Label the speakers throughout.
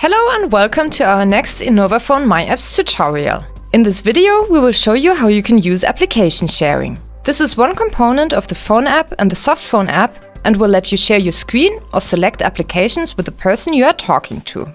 Speaker 1: Hello and welcome to our next Innovaphone myApps tutorial. In this video, we will show you how you can use application sharing. This is one component of the phone app and the soft phone app and will let you share your screen or select applications with the person you are talking to.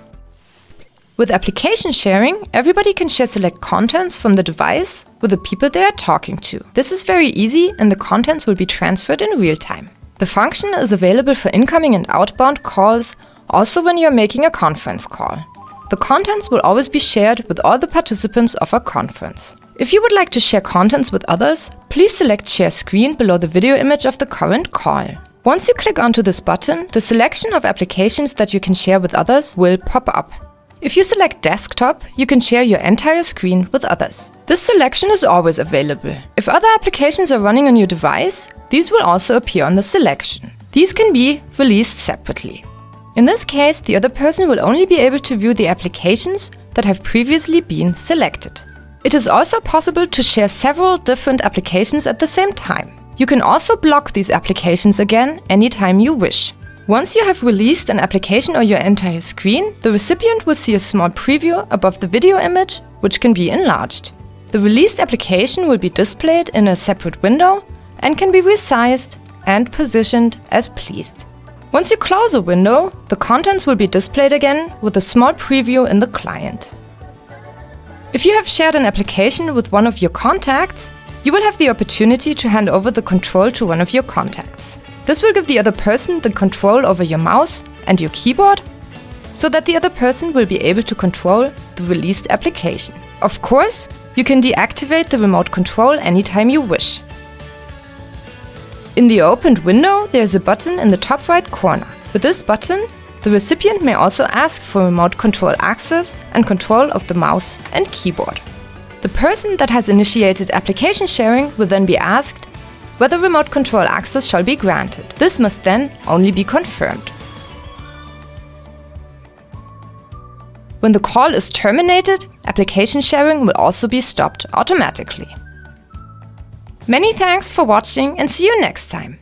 Speaker 1: With application sharing, everybody can share select contents from the device with the people they are talking to. This is very easy and the contents will be transferred in real time. The function is available for incoming and outbound calls, also when you are making a conference call. The contents will always be shared with all the participants of a conference. If you would like to share contents with others, please select Share Screen below the video image of the current call. Once you click onto this button, the selection of applications that you can share with others will pop up. If you select Desktop, you can share your entire screen with others. This selection is always available. If other applications are running on your device, these will also appear on the selection. These can be released separately. In this case, the other person will only be able to view the applications that have previously been selected. It is also possible to share several different applications at the same time. You can also block these applications again anytime you wish. Once you have released an application or your entire screen, the recipient will see a small preview above the video image, which can be enlarged. The released application will be displayed in a separate window and can be resized and positioned as pleased. Once you close a window, the contents will be displayed again with a small preview in the client. If you have shared an application with one of your contacts, you will have the opportunity to hand over the control to one of your contacts. This will give the other person the control over your mouse and your keyboard, so that the other person will be able to control the released application. Of course, you can deactivate the remote control anytime you wish. In the opened window, there is a button in the top right corner. With this button, the recipient may also ask for remote control access and control of the mouse and keyboard. The person that has initiated application sharing will then be asked whether remote control access shall be granted. This must then only be confirmed. When the call is terminated, application sharing will also be stopped automatically. Many thanks for watching and see you next time.